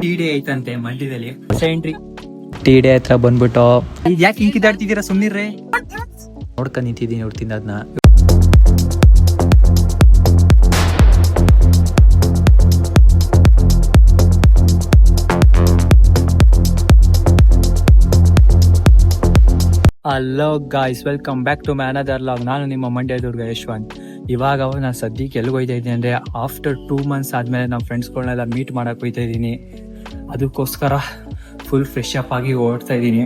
Tea day ಐತಂತೆ ಮಂಡ್ಯದಲ್ಲಿ entry. Tea day ಹತ್ರ ಬಂದ್ಬಿಟ್ಟು ಯಾಕೆ ಹಿಂಗ್ ಕಿದಾಡ್ತಿದ್ದೀರಾ, ಸುಮ್ನಿರ್ರೆ. ನೋಡ್ಕೊಂಡ್ ನಿಂತಿದ್ದೀನಿ ಅವ್ರು ತಿನ್ನೋದನ್ನ. Hello guys, welcome back to my another vlog. ನಾನು ನಿಮ್ಮ ಮಂಡ್ಯ ದುರ್ಗ ಯಶವಂತ್. ಇವಾಗ ನಾನು ಸದ್ಯಕ್ಕೆ ಎಲ್ಲಿಗೆ ಹೋಗ್ತಾ ಇದ್ದೀನಿ ಅಂದರೆ, ಆಫ್ಟರ್ 2 months ಆದಮೇಲೆ ನಮ್ಮ ಫ್ರೆಂಡ್ಸ್ಗಳನ್ನೆಲ್ಲ ಮೀಟ್ ಮಾಡೋಕೆ ಹೋಗ್ತಾ ಇದ್ದೀನಿ. ಅದಕ್ಕೋಸ್ಕರ ಫುಲ್ ಫ್ರೆಶ್ ಅಪ್ ಆಗಿ ಓಡ್ತಾ ಇದ್ದೀನಿ.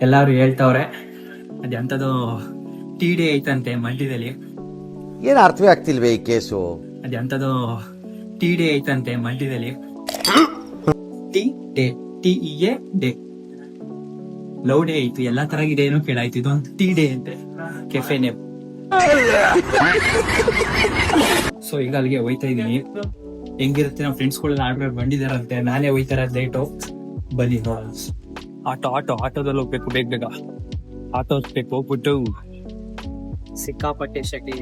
ಎಲ್ಲರೂ ಹೇಳ್ತಾವ್ರೆ ಅದೆಂಥದ್ದು ಟೀ ಡೇ ಐತಂತೆ ಮಂಡ್ಯದಲ್ಲಿ. ಏನು ಅರ್ಥವೇ ಆಗ್ತಿಲ್ವೇ ಈ ಕೇಸು? ಅದೆಂಥದ್ದು ಟೀ ಡೇ ಐತಂತೆ ಮಂಡ್ಯದಲ್ಲಿ. Tea day, TEA day. Love day ಐತಿ, ಎಲ್ಲಾ ತರ ಡೇ ಏನೋ ಕೇಳಾಯ್ತು. ಇದೊಂದು ಟೀ ಡೇ ಅಂತೆ, ಕೆಫೆ ನೇಮ್. ಸೊ ಈಗ ಅಲ್ಲಿಗೆ ಹೋಯ್ತಾ ಇದೀನಿ. ಹೆಂಗಿರುತ್ತೆ, ನಮ್ಮ ಫ್ರೆಂಡ್ಸ್ ಗಳೆಲ್ಲ ಆಡ್ಬೇಕು ಬಂದಿದಾರಂತೆ. ನಾನೇ ಹೋಯ್ತಾ ಇರೋದು ಲೇಟು. ಬನ್ನಿ ನೋಡೋಣ. ಆಟೋದಲ್ಲಿ ಹೋಗ್ಬೇಕು, ಬೇಗ ಆಟೋ ಹೋಗ್ಬೇಕು. ಹೋಗ್ಬಿಟ್ಟು ಸಿಕ್ಕಾಪಟ್ಟೆ ಶೆಕೆ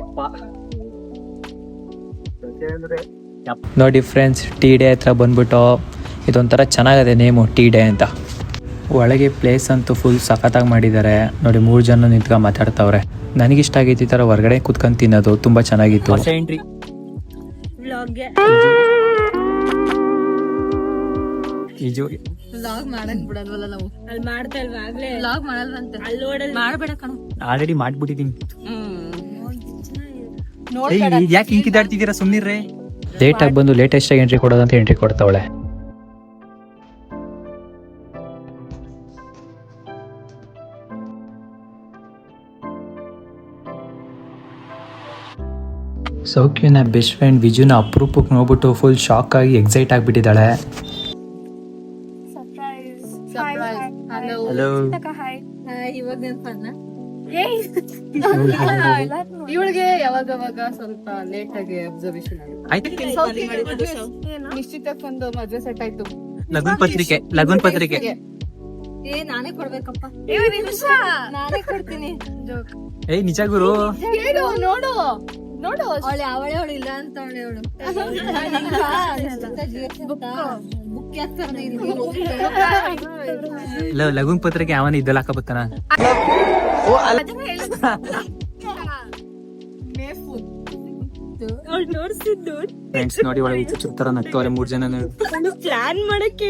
ನೋಡಿ ಫ್ರೆಂಡ್ಸ್, ಟೀ ಡೇ ಹತ್ರ ಬಂದ್ಬಿಟ್ಟು ಇದೊಂಥರ ಚೆನ್ನಾಗಿದೆ ನೇಮು, ಟೀ ಡೇ ಅಂತ. ಒಳಗೆ ಪ್ಲೇಸ್ ಅಂತೂ ಫುಲ್ ಸಖತ್ತಾಗಿ ಮಾಡಿದ್ದಾರೆ ನೋಡಿ. 3 ಜನ ನಿಂತ್ಕೊಂಡು ಮಾತಾಡ್ತಾವ್ರೆ. ನನಗಿಷ್ಟ ಆಗೈತಿ ಈ ಥರ ಹೊರಗಡೆ ಕುತ್ಕೊಂಡು ತಿನ್ನೋದು, ತುಂಬ ಚೆನ್ನಾಗಿತ್ತು. ಎಂಟ್ರಿ ಆಲ್ರೆಡಿ ಮಾಡ್ಬಿಟ್ಟಿದೀನಿ. ಯಾಕೆ ಹಿಂಗ್ ಕಿದಾಡ್ತಿದ್ದೀರಾ, ಸುಮ್ನಿರ್ರೆ. ಲೇಟಾಗಿ ಬಂದು ಲೇಟೆಸ್ಟ್ ಆಗಿ ಎಂಟ್ರಿ ಕೊಡೋದಂತ ಎಂಟ್ರಿ ಕೊಡ್ತಾವಳೆ. ಸೌಖ್ಯನ ಬೆಸ್ಟ್ ಫ್ರೆಂಡ್ ವಿಜುನ ಅಪರೂಪಕ್ಕೆ ನೋಡ್ಬಿಟ್ಟು ಫುಲ್ ಶಾಕ್ ಆಗಿ ಎಕ್ಸೈಟ್ ಆಗಿಬಿಟ್ಟಿದ್ದಾಳೆ. ಹಲೋ. ಇವಳಿಗೆ ಯಾವಾಗ ಸ್ವಲ್ಪ ಲೇಟ್ ಆಗಿ ಅಬ್ಸರ್ವೇಷನ್ ನಿಶ್ಚಿತಕ್ಕೊಂದು ಮದ್ವೆ ಸೆಟ್ ಆಯ್ತು. ಲಗುನ್ ಪತ್ರಿಕೆ ನಾನೇ ಕೊಡ್ಬೇಕಪ್ಪ. ನಾನೇ ಕೊಡ್ತೀನಿ. ಏಯ್ ನಿಜ ಗುರು, ನೋಡು ಅವಳೆ ಇಲ್ಲ ಅಂತ ಅವಳು ಲಗುನ್ ಪತ್ರಿಕೆ ಅವನ ಇದ್ದಲ್ಲ ಹಾಕಬತ್ತಾನ. ಫ್ರೆಂಡ್ಸ್ ನೋಡಿ, ಒಳಗೆ ಚುತ್ತರ ನಗ್ತವ್ರೆ 3 ಜನ. ಪ್ಲಾನ್ ಮಾಡಕ್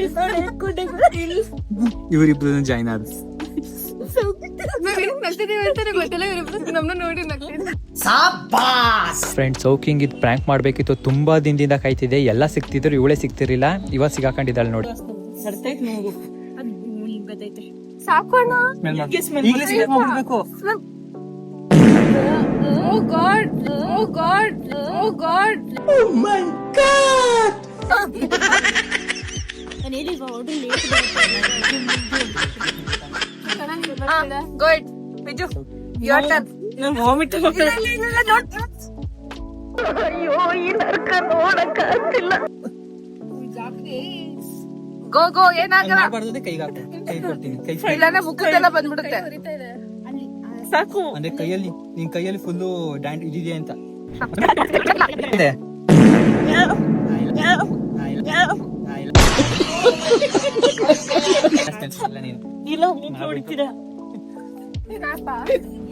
ಇವರಿಬ್ರು ಜಾಯ್ನ್ ಆದ್ರು. ಫ್ರೆಂಡ್ಸ್, ಸೌಕಿಂಗ್ ಇದು ಪ್ರ್ಯಾಂಕ್ ಮಾಡ್ಬೇಕಿತ್ತು, ತುಂಬಾ ದಿನದಿಂದ ಕಾಯ್ತಿದೆ. ಎಲ್ಲ ಸಿಕ್ತಿದ್ರು, ಇವಳೇ ಸಿಕ್ತಿರ್ಲಿಲ್ಲ. ಇವಾಗ ಸಿಗಾಕೊಂಡಿದ್ದಾಳೆ ನೋಡಿ. ಗೋ ಏನಾಗಲ್ಲ. ಬಂದ್ಬಿಡುತ್ತೆ ಸಾಕು. ಅಂದ್ರೆ ಕೈಯಲ್ಲಿ, ನಿನ್ ಕೈಯಲ್ಲಿ ಫುಲ್ಲು ಡ್ಯಾಂಡ್ ಇದಿದೆ ಅಂತ.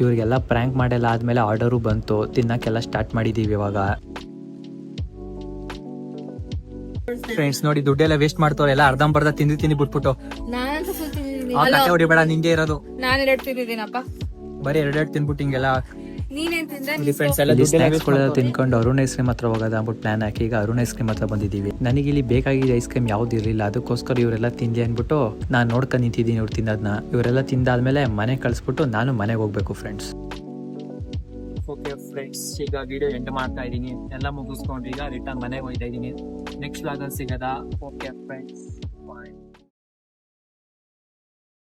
ಇವ್ರಿಗೆಲ್ಲ ಪ್ರ್ಯಾಂಕ್ ಮಾಡೆಲ್ಲ ಆದ್ಮೇಲೆ ಆರ್ಡರು ಬಂತು, ತಿನ್ನಕ್ಕೆಲ್ಲ ಸ್ಟಾರ್ಟ್ ಮಾಡಿದೀವಿ ಇವಾಗ. ಫ್ರೆಂಡ್ಸ್ ನೋಡಿ, ದುಡ್ಡೆಲ್ಲ ವೇಸ್ಟ್ ಮಾಡ್ತವ್ರೆ. ಎಲ್ಲ ಅರ್ಧಂಬರ್ಧ ತಿಂದು ಬಿಟ್ಬಿಟ್ಟು. ಕಟ್ಟೆ ಹೊಡಿಬೇಡ, ನಿಂಗೆ ಇರೋದು. ನಾನು 2 ತಿಂದಿದ್ದೀನಪ್ಪ, ಬರೀ 2 ತಿನ್ಬಿಟ್ಟು ಹಿಂಗೆಲ್ಲ. ನೀನೇನ್ ತಿಂದೆ? ತಿನ್ಕೊಂಡು ಅರುಣ್ ಐಸ್ ಕ್ರೀಮ್ ಹತ್ರ ಹೋಗೋದ ಅಂದ್ಬಿಟ್ಟು ಪ್ಲಾನ್ ಹಾಕಿ ಈಗ ಅರುಣ್ ಐಸ್ ಕ್ರೀಮ್ ಹತ್ರ ಬಂದಿದ್ದೀವಿ. ನನಗೆ ಇಲ್ಲಿ ಬೇಕಾಗಿದ್ದ ಐಸ್ ಕ್ರೀಮ್ ಯಾವ್ದು ಇರಲಿಲ್ಲ. ಅದಕ್ಕೋಸ್ಕರ ಇವರೆಲ್ಲ ತಿನ್ಲಿ ಅಂದ್ಬಿಟ್ಟು ನಾನು ನೋಡ್ಕೊಂಡು ನಿಂತಿದ್ದೀನಿ ಇವ್ರು ತಿನ್ನೋದನ್ನ. ಇವರೆಲ್ಲ ತಿಂದಾದ್ಮೇಲೆ ಮನೆ ಕಳಿಸ್ಬಿಟ್ಟು ನಾನು ಮನೆಗೆ ಹೋಗ್ಬೇಕು ಫ್ರೆಂಡ್ಸ್. ಓಕೆ ಫ್ರೆಂಡ್ಸ್, ಈಗ ವಿಡಿಯೋ ಎಂಡ್ ಮಾಡ್ತಾ ಇದ್ದೀನಿ. ಎಲ್ಲ ಮುಗಿಸ್ಕೊಂಡು ಈಗ ರಿಟರ್ನ್ ಮನೆಗೆ ಹೋಗ್ತಾ ಇದ್ದೀನಿ. ನೆಕ್ಸ್ಟ್ ವ್ಲಾಗಲ್ಲಿ ಸಿಗದ. ಓಕೆ ಫ್ರೆಂಡ್ಸ್, ಬಾಯ್.